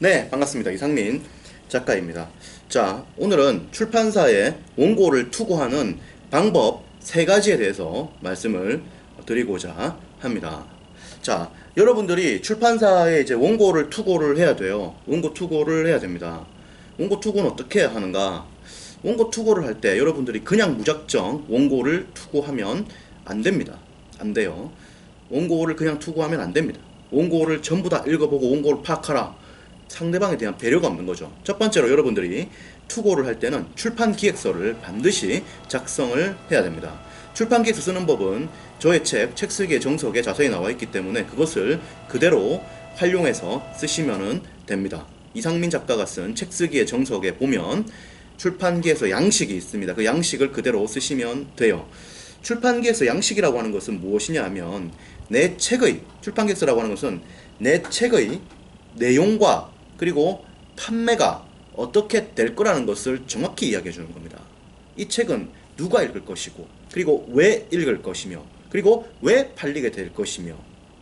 네, 반갑습니다. 이상민 작가입니다. 자, 오늘은 출판사에 원고를 투고하는 방법 3가지에 대해서 말씀을 드리고자 합니다. 자, 여러분들이 출판사에 이제 원고를 투고를 해야 돼요. 원고 투고를 해야 됩니다. 원고 투고는 어떻게 하는가? 원고 투고를 할 때 여러분들이 그냥 무작정 원고를 투고하면 안 됩니다. 안 돼요. 원고를 그냥 투고하면 안 됩니다. 원고를 전부 다 읽어보고 원고를 파악하라. 상대방에 대한 배려가 없는 거죠. 첫 번째로 여러분들이 투고를 할 때는 출판 기획서를 반드시 작성을 해야 됩니다. 출판 기획서 쓰는 법은 저의 책 쓰기의 정석에 자세히 나와 있기 때문에 그것을 그대로 활용해서 쓰시면 됩니다. 이상민 작가가 쓴 책 쓰기의 정석에 보면 출판 기획서 양식이 있습니다. 그 양식을 그대로 쓰시면 돼요. 출판 기획서 양식이라고 하는 것은 무엇이냐 하면 내 책의, 출판 기획서라고 하는 것은 내 책의 내용과 그리고 판매가 어떻게 될 거라는 것을 정확히 이야기해 주는 겁니다. 이 책은 누가 읽을 것이고, 그리고 왜 읽을 것이며, 그리고 왜 팔리게 될 것이며,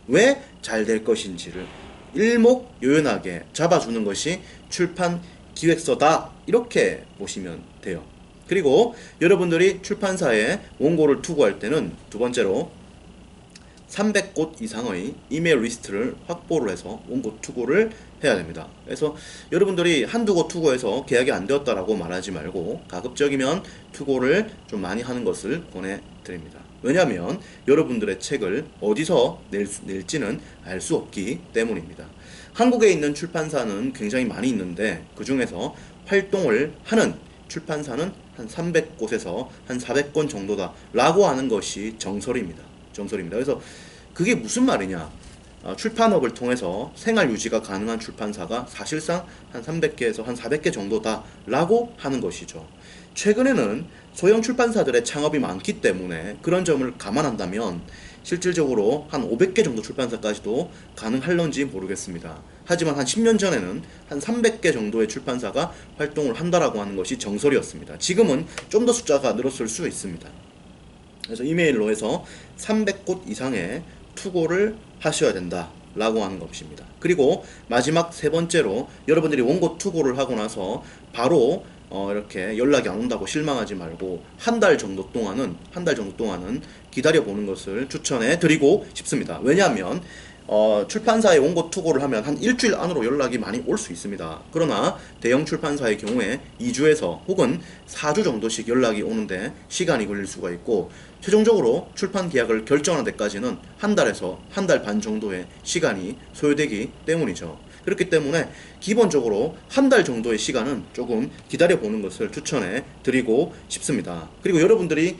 왜 잘 될 것인지를 일목요연하게 잡아주는 것이 출판 기획서다. 이렇게 보시면 돼요. 그리고 여러분들이 출판사에 원고를 투고할 때는 두 번째로 300곳 이상의 이메일 리스트를 확보를 해서 원고 투고를 해야 됩니다. 그래서 여러분들이 한두 곳 투고해서 계약이 안 되었다라고 말하지 말고 가급적이면 투고를 좀 많이 하는 것을 권해드립니다. 왜냐하면 여러분들의 책을 어디서 낼지는 알 수 없기 때문입니다. 한국에 있는 출판사는 굉장히 많이 있는데 그 중에서 활동을 하는 출판사는 한 300곳에서 한 400권 정도다 라고 하는 것이 정설입니다. 그래서 그게 무슨 말이냐? 출판업을 통해서 생활 유지가 가능한 출판사가 사실상 한 300개에서 한 400개 정도다 라고 하는 것이죠. 최근에는 소형 출판사들의 창업이 많기 때문에 그런 점을 감안한다면 실질적으로 한 500개 정도 출판사까지도 가능할런지 모르겠습니다. 하지만 한 10년 전에는 한 300개 정도의 출판사가 활동을 한다라고 하는 것이 정설이었습니다. 지금은 좀 더 숫자가 늘었을 수 있습니다. 그래서 이메일로 해서 300곳 이상의 투고를 하셔야 된다 라고 하는 것입니다. 그리고 마지막 세 번째로 여러분들이 원고 투고를 하고 나서 바로 이렇게 연락이 안 온다고 실망하지 말고 한 달 정도 동안은 기다려 보는 것을 추천해 드리고 싶습니다. 왜냐하면 출판사에 원고 투고를 하면 한 일주일 안으로 연락이 많이 올 수 있습니다. 그러나 대형 출판사의 경우에 2주에서 혹은 4주 정도씩 연락이 오는데 시간이 걸릴 수가 있고 최종적으로 출판 계약을 결정하는 데까지는 한 달에서 한 달 반 정도의 시간이 소요되기 때문이죠. 그렇기 때문에 기본적으로 한 달 정도의 시간은 조금 기다려보는 것을 추천해 드리고 싶습니다. 그리고 여러분들이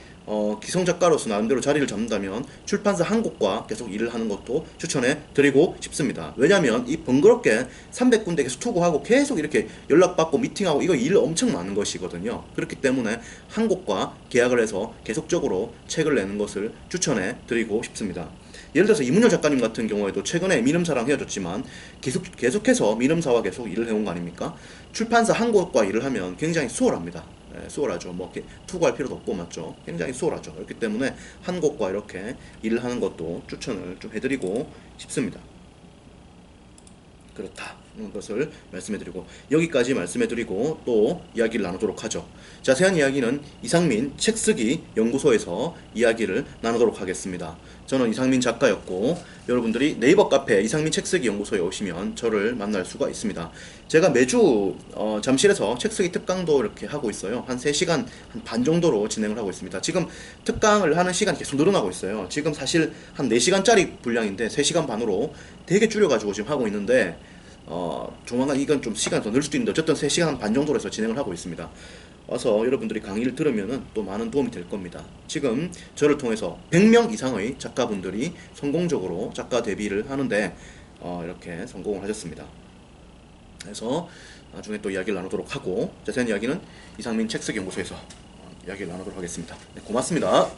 기성작가로서 나름대로 자리를 잡는다면 출판사 한 곳과 계속 일을 하는 것도 추천해 드리고 싶습니다. 왜냐하면 이 번거롭게 300군데 계속 투고하고 계속 이렇게 연락받고 미팅하고 이거 일 엄청 많은 것이거든요. 그렇기 때문에 한 곳과 계약을 해서 계속적으로 책을 내는 것을 추천해 드리고 싶습니다. 예를 들어서 이문열 작가님 같은 경우에도 최근에 미름사랑 헤어졌지만 계속해서 미름사와 계속 일을 해온 거 아닙니까? 출판사 한 곳과 일을 하면 굉장히 수월합니다. 수월하죠. 뭐 이렇게 투고할 필요도 없고 맞죠. 굉장히 수월하죠. 그렇기 때문에 한 곳과 이렇게 일을 하는 것도 추천을 좀 해드리고 싶습니다. 그렇다 것을 말씀해드리고 여기까지 말씀해드리고 또 이야기를 나누도록 하죠. 자세한 이야기는 이상민 책쓰기 연구소에서 이야기를 나누도록 하겠습니다. 저는 이상민 작가였고 여러분들이 네이버 카페 이상민 책쓰기 연구소에 오시면 저를 만날 수가 있습니다. 제가 매주 잠실에서 책쓰기 특강도 이렇게 하고 있어요. 한 3시간 반 정도로 진행을 하고 있습니다. 지금 특강을 하는 시간이 계속 늘어나고 있어요. 지금 사실 한 4시간짜리 분량인데 3시간 반으로 되게 줄여가지고 지금 하고 있는데 조만간 이건 좀 시간이 더 늘 수도 있는데 어쨌든 3시간 반 정도로 해서 진행을 하고 있습니다. 와서 여러분들이 강의를 들으면은 또 많은 도움이 될 겁니다. 지금 저를 통해서 100명 이상의 작가분들이 성공적으로 작가 데뷔를 하는데 이렇게 성공을 하셨습니다. 그래서 나중에 또 이야기를 나누도록 하고 자세한 이야기는 이상민 책쓰기 연구소에서 이야기를 나누도록 하겠습니다. 네, 고맙습니다.